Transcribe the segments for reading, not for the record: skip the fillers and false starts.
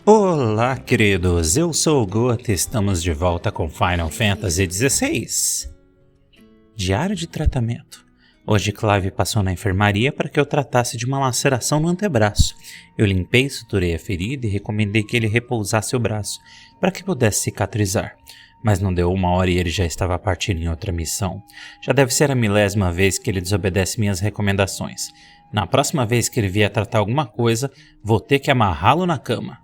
Olá, queridos, eu sou o Jote e estamos de volta com Final Fantasy XVI. Diário de tratamento. Hoje Clive passou na enfermaria para que eu tratasse de uma laceração no antebraço. Eu limpei e suturei a ferida e recomendei que ele repousasse o braço, para que pudesse cicatrizar. Mas não deu 1 hora e ele já estava partindo em outra missão. Já deve ser a 1000ª vez que ele desobedece minhas recomendações. Na próxima vez que ele vier tratar alguma coisa, vou ter que amarrá-lo na cama.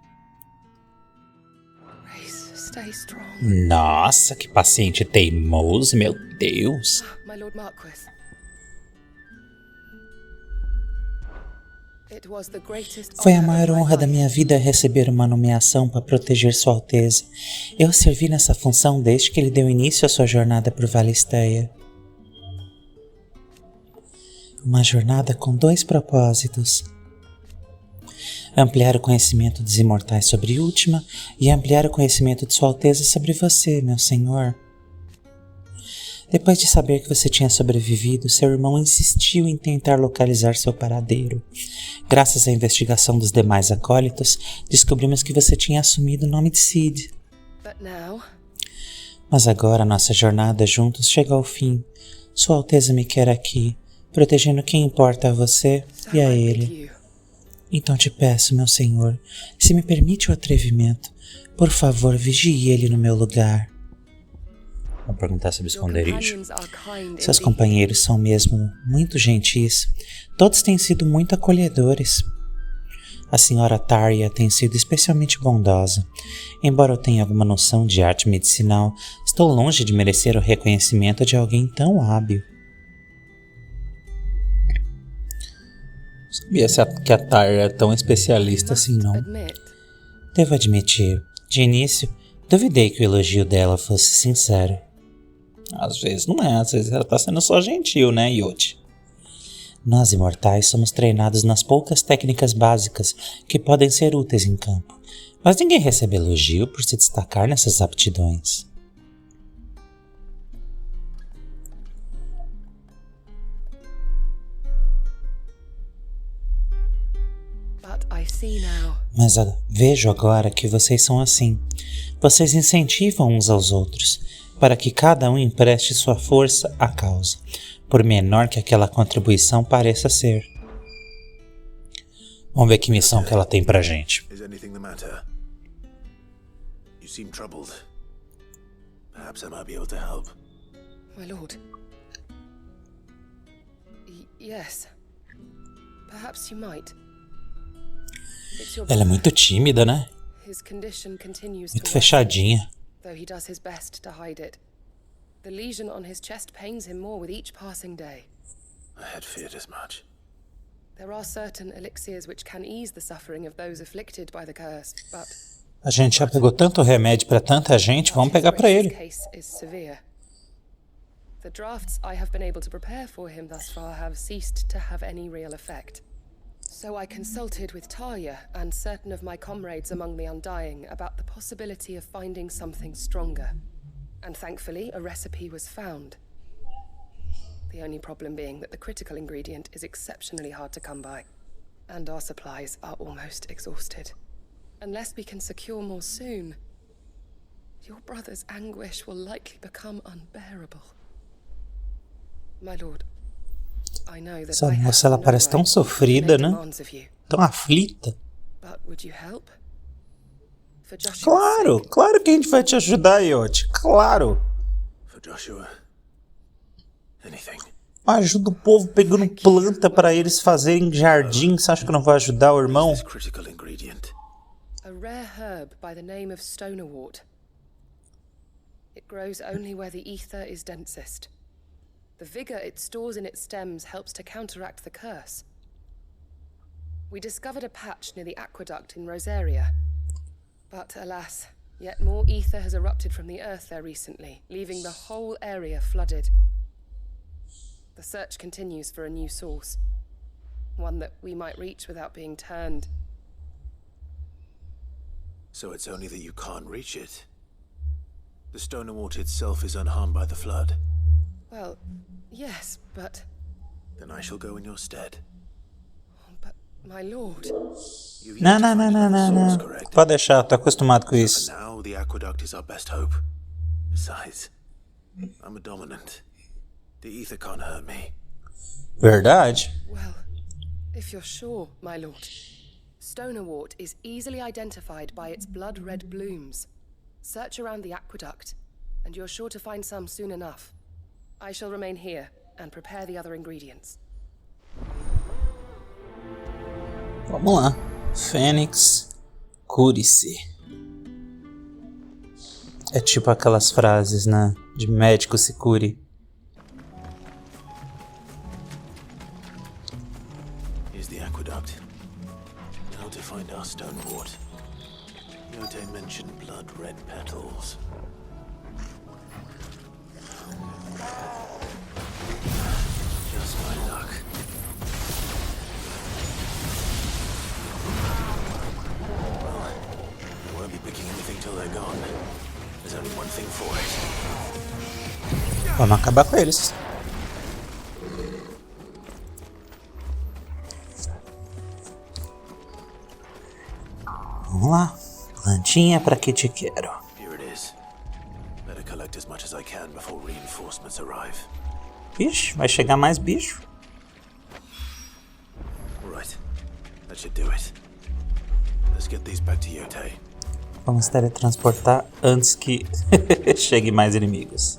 Nossa, que paciente teimoso, meu Deus. Foi a maior honra da minha vida receber uma nomeação para proteger Sua Alteza. Eu servi nessa função desde que ele deu início à sua jornada por Valisteia. Uma jornada com 2 propósitos: ampliar o conhecimento dos imortais sobre Última e ampliar o conhecimento de Sua Alteza sobre você, meu senhor. Depois de saber que você tinha sobrevivido, seu irmão insistiu em tentar localizar seu paradeiro. Graças à investigação dos demais acólitos, descobrimos que você tinha assumido o nome de Cid. Mas agora nossa jornada juntos chega ao fim. Sua Alteza me quer aqui, protegendo quem importa a você e a ele. Então te peço, meu senhor, se me permite o atrevimento, por favor, vigie ele no meu lugar. Vou perguntar sobre o esconderijo. Seus companheiros são mesmo muito gentis. Todos têm sido muito acolhedores. A senhora Tarja tem sido especialmente bondosa. Embora eu tenha alguma noção de arte medicinal, estou longe de merecer o reconhecimento de alguém tão hábil. Sabia que a Tarja é tão especialista assim, não? Devo admitir, de início, duvidei que o elogio dela fosse sincero. Às vezes não é, às vezes ela tá sendo só gentil, né, Jote? Nós imortais somos treinados nas poucas técnicas básicas que podem ser úteis em campo, mas ninguém recebe elogio por se destacar nessas aptidões. Mas vejo agora que vocês são assim. Vocês incentivam uns aos outros, para que cada um empreste sua força à causa, por menor que aquela contribuição pareça ser. Vamos ver que missão que ela tem pra gente. Is anything the matter? You seem troubled. Perhaps I might be able to help. My lord. Yes. Perhaps you might. Ela é muito tímida, né? Muito fechadinha. Though he does his best to hide it. The lesion on his chest pains him more with each passing day. I had feared as much. There are certain elixirs which can ease the suffering of those afflicted by the curse, but a gente já pegou tanto remédio pra tanta gente, vamos pegar pra ele. The drafts I have been able to prepare for him thus far have ceased to have any real effect. So I consulted with Tarja and certain of my comrades among the Undying about the possibility of finding something stronger. And thankfully, a recipe was found. The only problem being that the critical ingredient is exceptionally hard to come by. And our supplies are almost exhausted. Unless we can secure more soon, your brother's anguish will likely become unbearable. My lord, essa moça, ela parece tão sofrida, né? Tão aflita. Claro que a gente vai te ajudar, Jote. Claro. Ajuda o povo pegando planta para eles fazerem jardim. Você acha que eu não vou ajudar o irmão? A rare herb by the name of stonerwort. It grows only where the ether is densest. The vigor it stores in its stems helps to counteract the curse. We discovered a patch near the aqueduct in Rosaria. But alas, yet more ether has erupted from the earth there recently, leaving the whole area flooded. The search continues for a new source. One that we might reach without being turned. So it's only that you can't reach it. The stonerwort itself is unharmed by the flood. Well, yes, but... Then I shall go in your stead. But My lord. You've Não, yet to não, não, find não, another não, source, não. correct? Pode deixar, tô acostumado com For isso. now, the aqueduct is our best hope. Besides, I'm a dominant. The ether can't hurt me. Verdade. Well, if you're sure, my lord. Stonerwort is easily identified by its blood-red blooms. Search around the aqueduct, and you're sure to find some soon enough. I shall remain here and prepare the other ingredients. Vamos lá. Fênix, cure-se. É tipo aquelas frases, né? De médico se cure. Here's the aqueduct. Now to find our Stonewort. Jote mentioned blood-red petals. Just my luck. Well, I won't be picking anything till they're gone. There's only one thing for it. Vamos acabar com eles. Vamos lá. Plantinha pra que te quero. Here it is. Better collect as much as I can before reinforcements arrive. Vixe, vai chegar mais bicho. All right. That should do it. Let's get these back to Jote. Vamos teletransportar antes que chegue mais inimigos.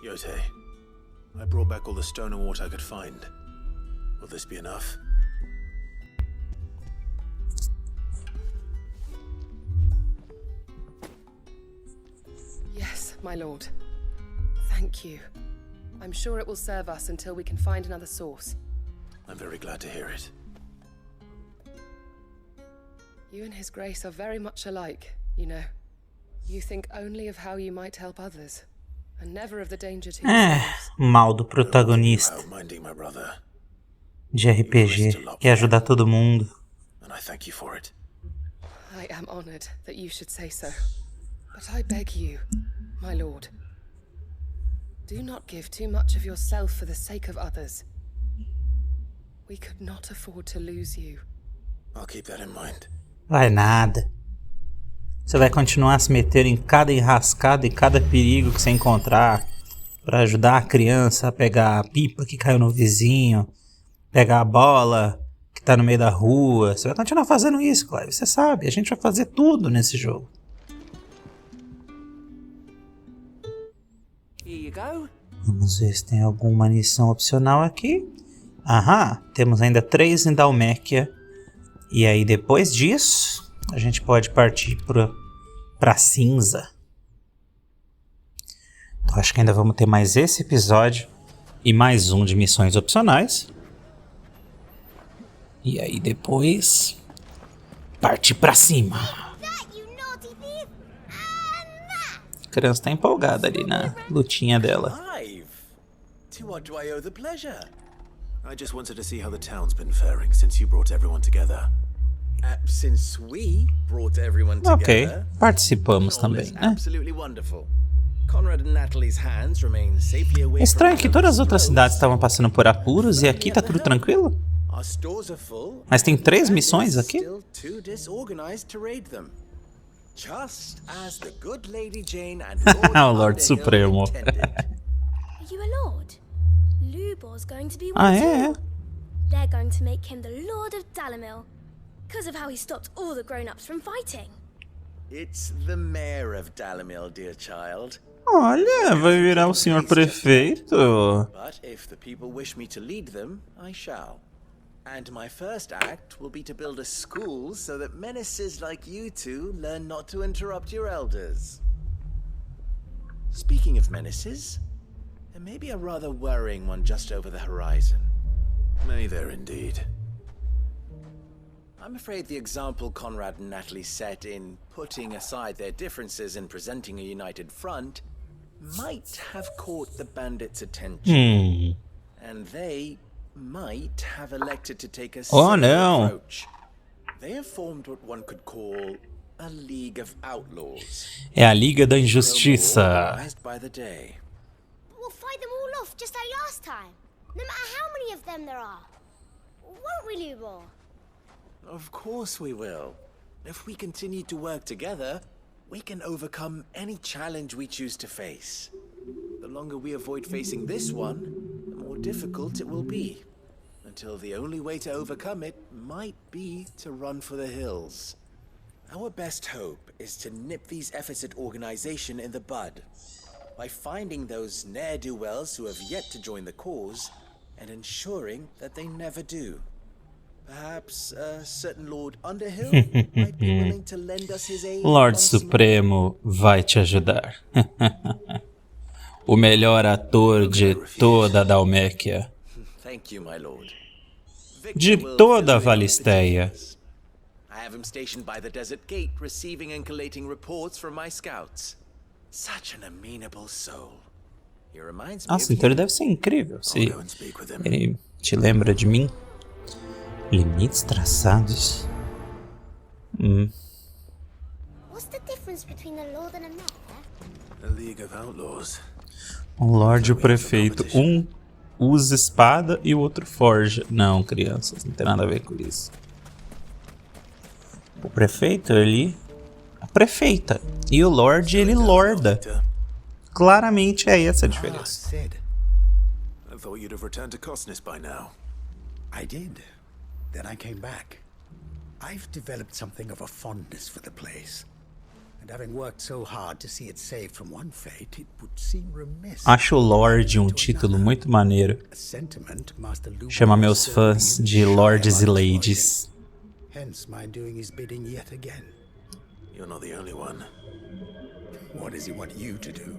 Jote, I brought back all the Stonewort I could find. Will this be enough? Yes, my lord. Thank you. I'm sure it will serve us until we can find another source. I'm very glad to hear it. You and His Grace are very much alike, you know. You think only of how you might help others, and never of the danger to yourselves. Mal do protagonista Without minding my brother, de RPG. Quer ajudar todo mundo. and I thank you for it. I am honored that you should say so. But I beg you, my lord, do not give too much of yourself for the sake of others. We could not afford to lose you. I'll keep that in mind. Vai nada. Você vai continuar a se meter em cada enrascada e cada perigo que você encontrar pra ajudar a criança a pegar a pipa que caiu no vizinho, pegar a bola que tá no meio da rua. Você vai continuar fazendo isso, Clive. Você sabe, a gente vai fazer tudo nesse jogo. Here you go. Vamos ver se tem alguma missão opcional aqui. Aham, temos ainda 3 em Dalméquia. E aí depois disso, a gente pode partir pra cinza. Então acho que ainda vamos ter mais esse episódio e mais um de missões opcionais. E aí depois, partir pra cima. A criança tá empolgada ali na lutinha dela. Clive, to what do I owe the pleasure? I just wanted to see how the town's been faring since you brought everyone together. Since we brought everyone Ok, together, participamos all is também, né? absolutely wonderful. Conrad and Natalie's hands remain safely away É estranho from que todas as outras throats. cidades estavam passando por apuros e aqui tá tudo tranquilo. Our stores are full, Mas tem 3 and missões it's aqui? still too disorganized to raid them. Just as the good Lady Jane and O Lord Underhill Supremo. intended. Are you a lord? Lubor's going to be one Ah, too. é? They're going to make him the Lord of Dalamil, because of how he stopped all the grown-ups from fighting. It's the mayor of Dalamil, dear child. Olha, vai virar o senhor prefeito. But if the people wish me to lead them, I shall. And my first act will be to build a school so that menaces like you two learn not to interrupt your elders. Speaking of menaces, there may be a rather worrying one just over the horizon. May there indeed. I'm afraid the example Conrad and Natalie set in putting aside their differences and presenting a united front might have caught the bandits' attention. And they might have elected to take a Oh, similar no. approach. They have formed what one could call a League of Outlaws. É a Liga da Grow more Injustiça. organized by the day. We'll fight them all off just like last time. No matter how many of them there are. Won't we, Lubor? Of course we will. If we continue to work together, we can overcome any challenge we choose to face. The longer we avoid facing this one, the more difficult it will be. Until the only way to overcome it might be to run for the hills. Our best hope is to nip these efforts at organization in the bud. By finding those ne'er-do-wells who have yet to join the cause, and ensuring that they never do. Perhaps a certain Lord Underhill might be willing to lend us his aid. Lorde Supremo vai te ajudar. O melhor ator de toda a Dalméquia. Thank you, my lord. De toda a Valisteia. I have him stationed by the desert gate, receiving and collating reports from my scouts. Such an amenable soul. He reminds me Nossa, of então ele you. deve ser incrível. Se I'll go and speak with him. ele te lembra de mim. Limites traçados. What's the difference between a lord and a mayor? A league of outlaws. Um lorde e o prefeito. Um usa espada e o outro forja. Não, crianças, não tem nada a ver com isso. O prefeito, ele... A prefeita. E o lorde, ele lorda. Claramente é essa a diferença. Sid. I thought you'd have returned to Cosness by now. I did. Then I came back. I've developed something of a fondness for the place. And having worked so hard to see it saved from one fate, it would seem remiss. Acho o Lorde um título muito maneiro. A sentiment Master Lubor Chama meus fãs certainly de shy lords e about ladies. voicing. Hence my doing his bidding yet again. You're not the only one. What does he want you to do?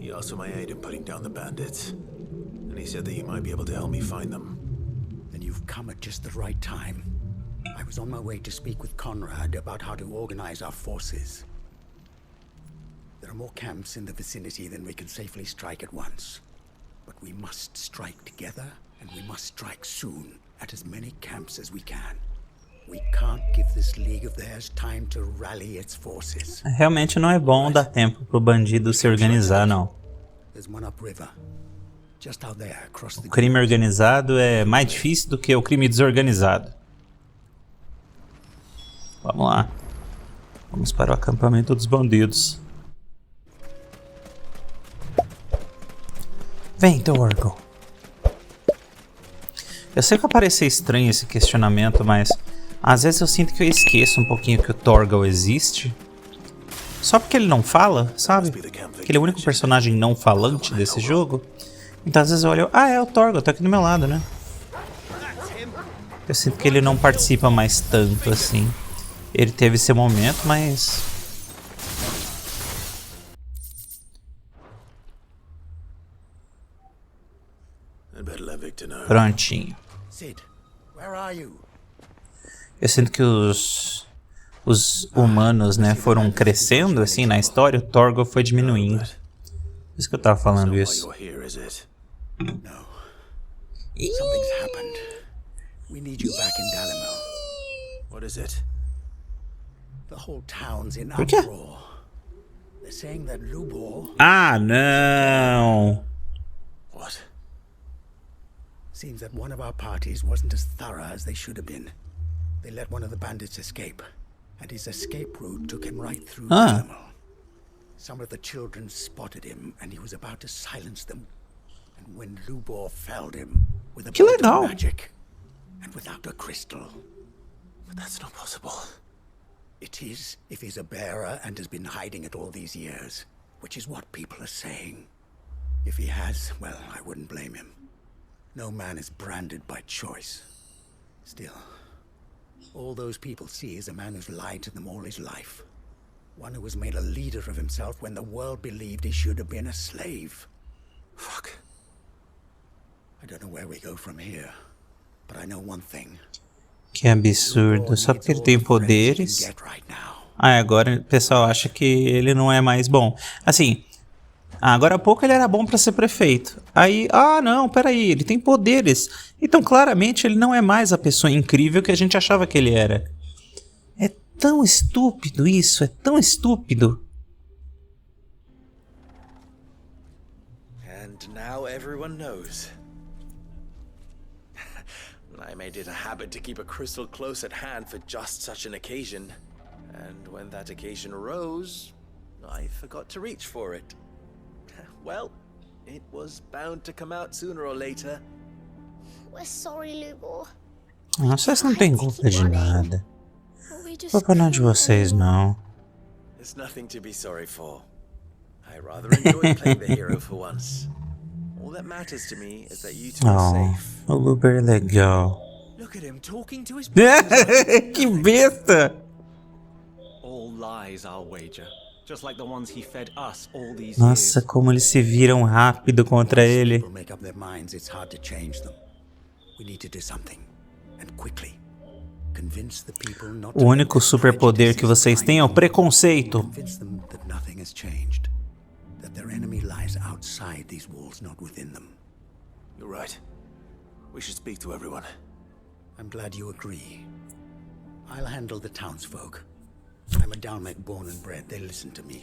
He asked for my aid in putting down the bandits. And he said that you might be able to help me find them. Then you've come at just the right time. I was on my way to speak with Conrad about how to organize our forces. There are more camps in the vicinity than we can safely strike at once. But we must strike together, and we must strike soon at as many camps as we can. We can't give this league of theirs time to rally its forces. Realmente não é bom dar tempo pro bandido se organizar, não. There's one upriver, just out there across the O crime organizado é mais difícil do que o crime desorganizado. Vamos lá. Vamos para o acampamento dos bandidos. Vem, Torgo. Eu sei que vai parecer estranho esse questionamento, mas às vezes eu sinto que eu esqueço um pouquinho que o Torgal existe. Só porque ele não fala, sabe? Que ele é o único personagem não falante desse jogo. Então às vezes eu olho, é o Torgal, tá aqui do meu lado, né? Eu sinto que ele não participa mais tanto assim. Ele teve seu momento, mas... I'd better let Victor know. Prontinho. Sid, where are you? Eu sinto que os humanos, né, foram crescendo assim na história, o Torgal foi diminuindo. Por isso que eu tava falando Why isso. you're here, is it? No. Something's happened. We need you back in Dalimel. What is it? The whole town's in Por quê? uproar. They're saying that Lubor Ah, não! What? seems that one of our parties wasn't as thorough as they should have been. They let one of the bandits escape, and his escape route took him right through Dalimel. Some of the children spotted him, and he was about to silence them. And when Lubor felled him with a Que bolt legal. of magic, and without a crystal. But that's not possible. It is if he's a bearer and has been hiding it all these years, which is what people are saying. If he has, well, I wouldn't blame him. No man is branded by choice. Still, all those people see is a man who's lied to them all his life. One who was made a leader of himself when the world believed he should have been a slave. Fuck. I don't know where we go from here, but I know one thing. Que absurdo. Só porque ele tem poderes. Get right now. Agora o pessoal acha que ele não é mais bom. Assim, agora há pouco ele era bom pra ser prefeito. Aí, não, peraí, ele tem poderes. Então claramente ele não é mais a pessoa incrível que a gente achava que ele era. É tão estúpido isso, é tão estúpido. And And now everyone knows. I made it a habit to keep a crystal close at hand for just such an occasion. And when that occasion arose, I forgot to reach for it. Well, it was bound to come out sooner or later. We're sorry, Lubor. Vocês não têm culpa de nada. Culpa não é de vocês, não. There's nothing to be sorry for. I rather enjoy playing the hero for once. All that matters to me is that you two are safe. O Luber é legal. Look at him talking to his Que besta! All lies, I'll wager. Just like the ones he fed us all these Nossa, years. como eles se viram rápido contra ele. People make up their minds, it's hard to change them. We need to do something, and quickly. Convince the people not O único superpoder que vocês têm é o preconceito. Convince them that nothing has changed. That their enemy lies outside these walls, not within them. You're right. We should speak to everyone. I'm glad you agree. I'll handle the townsfolk. I'm a Dalmek born and bred. They listen to me.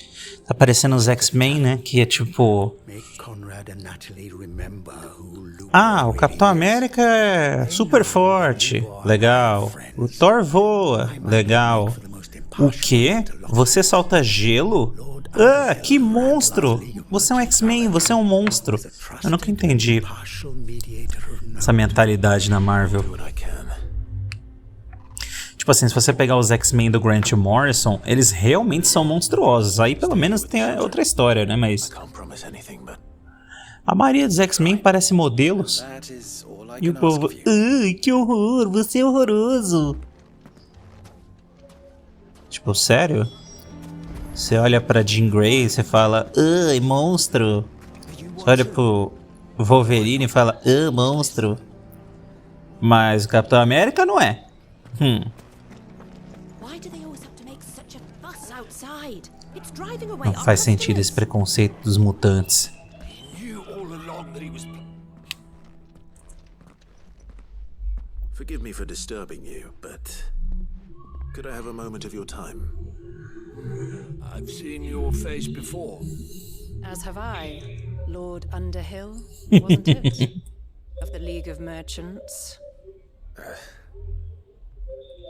Tá parecendo os X-Men, né? Que é tipo... Make Conrad and Natalie remember who Luke Ah, o Capitão América é super forte. Legal. O Thor voa. Legal. O quê? Você solta gelo? Ah, que monstro! Você é um X-Men, você é um monstro. Eu nunca entendi essa mentalidade na Marvel. Tipo assim, se você pegar os X-Men do Grant Morrison, eles realmente são monstruosos. Aí pelo menos tem outra história, né? Mas a maioria dos X-Men parece modelos. E o povo, ai, que horror, você é horroroso. Tipo, sério? Você olha pra Jean Grey e você fala, ai, monstro. Você olha pro Wolverine e fala, ai, monstro. Mas o Capitão América não é. Não faz sentido esse preconceito dos mutantes. Forgive me for disturbing you, but could I have a moment of your time? I've seen your face before. As have I, Lord Underhill, wasn't it? Of the League of Merchants.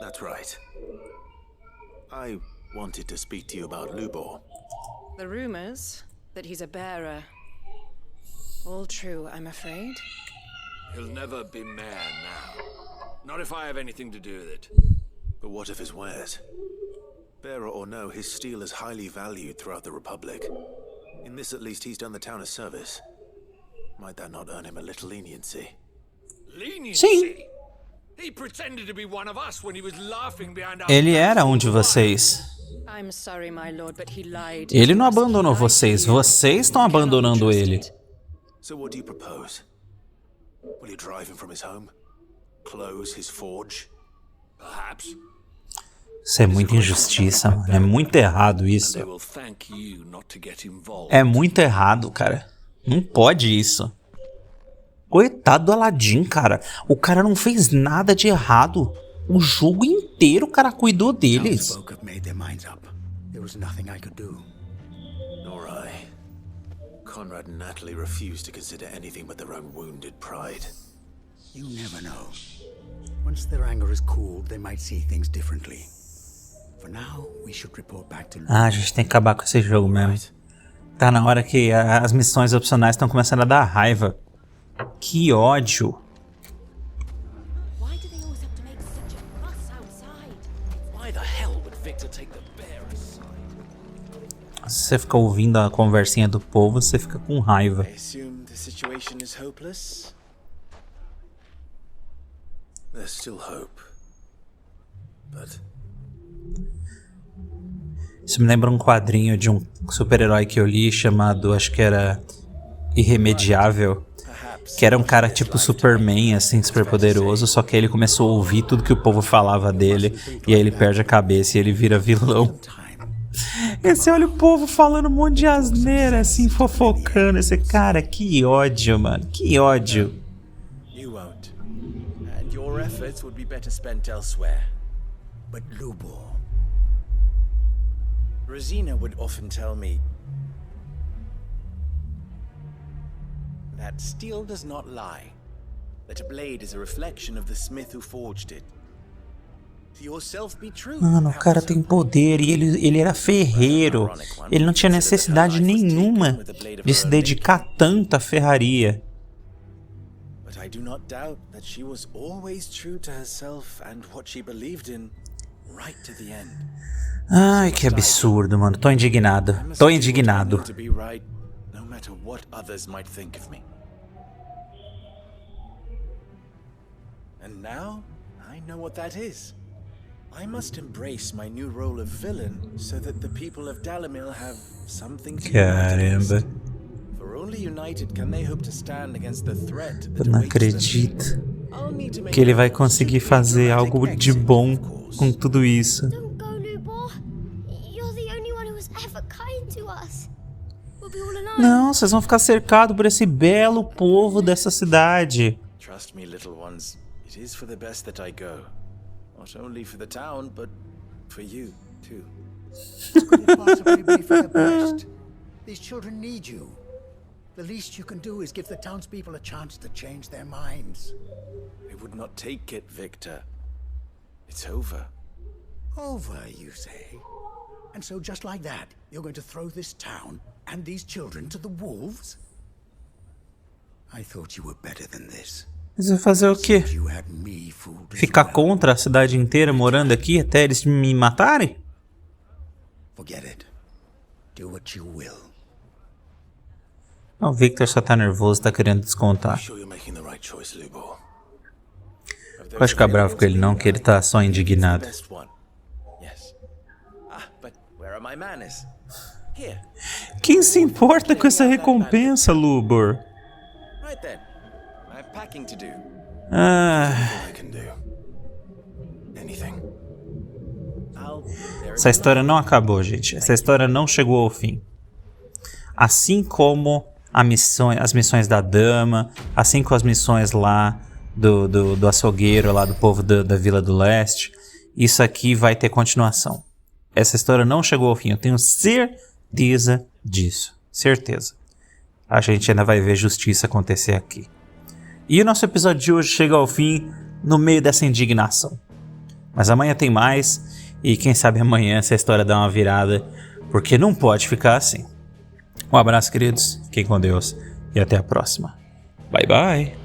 That's right. I wanted to speak to you about Lubor. The rumors that he's a bearer. All true, I'm afraid. He'll never be mayor now. Not if I have anything to do with it. But what of his wares? Bearer or no, his steel is highly valued throughout the Republic. In this at least he's done the town a service. Might that not earn him a little leniency? Leniency? He pretended to be one of us when he was laughing behind our Ele era um de vocês. I'm sorry, my lord, but he lied. Ele não abandonou vocês, vocês estão abandonando ele. So what do you propose? Will you drive him from his home? Close his forge? Perhaps. Isso é muita injustiça, mano. É muito errado isso. They will thank you not to get involved. É muito errado, cara. Não pode isso. Coitado do Aladdin, cara. O cara não fez nada de errado. O jogo inteiro o cara cuidou deles. Townsfolk have made their minds up. There was nothing I could do. Nor I. Conrad and Natalie refuse to consider anything but their own wounded pride. You never know. Once their anger is cooled, they might see things differently. For now, we should report back to Ah, a gente tem que acabar com esse jogo mesmo. Tá na hora que as missões opcionais estão começando a dar raiva. Que ódio. Why do they always have to make such a fuss outside? Why the hell would Victor take the bearer's side? Se você ficar ouvindo a conversinha do povo, você fica com raiva. I assume the situation is hopeless. There's still hope. But Isso me lembra um quadrinho de um super-herói que eu li chamado, acho que era Irremediável. Que era um cara tipo Superman, assim, super poderoso, só que aí ele começou a ouvir tudo que o povo falava dele, e aí ele perde a cabeça e ele vira vilão. E você olha o povo falando um monte de asneira, assim, fofocando. Esse cara, que ódio, mano, que ódio. You won't. And your efforts would be better spent elsewhere. But Lubor, Rosina would often tell me that steel does not lie, that a blade is a reflection of the smith who forged it. To yourself be true. Mano, o cara tem poder e ele era ferreiro. Ele não tinha necessidade nenhuma de se dedicar tanto à ferraria. But I do not doubt that she was always true to herself and what she believed in, right to the end. Ai, que absurdo, mano. Tô indignado. Tô indignado. To be right, no matter what others might think of me. And now I know what that is. I must embrace my new role of villain so that the people of Dalimil have something to Caramba. For only united can they hope to stand against the threat Eu that não awaits them. acredito que ele vai conseguir fazer algo de bom com tudo isso. Don't go, Lubor. You're the only one who was ever kind to us. We'll be all alone. Não, vocês vão ficar cercados por esse belo povo dessa cidade. Trust me, little ones. It is for the best that I go. Not only for the town, but for you, too. Could it possibly be for the best? These children need you. The least you can do is give the townspeople a chance to change their minds. I would not take it, Victor. It's over. Over, you say? And so just like that, you're going to throw this town and these children to the wolves? I thought you were better than this. Mas vai fazer o quê? You had me fooled as Ficar well. contra a cidade inteira morando aqui até eles me matarem? Forget it. Do what you will. O Victor só tá nervoso, tá querendo descontar. Sure you're making the right choice, Lubor. Pode ficar bravo com ele não, que ele tá só indignado. Best one. Yes. But where are my manners? Here. Quem se importa com essa recompensa, Lubor? Right then. I have packing to do. I can do anything. Essa história não acabou, gente. Essa história não chegou ao fim. Assim como as missões da dama, assim como as missões lá do açougueiro, lá do povo da Vila do Leste, isso aqui vai ter continuação. Essa história não chegou ao fim, eu tenho certeza disso. Certeza. A gente ainda vai ver justiça acontecer aqui. E o nosso episódio de hoje chega ao fim no meio dessa indignação. Mas amanhã tem mais, e quem sabe amanhã essa história dá uma virada, porque não pode ficar assim. Um abraço, queridos, fiquem com Deus, e até a próxima. Bye, bye!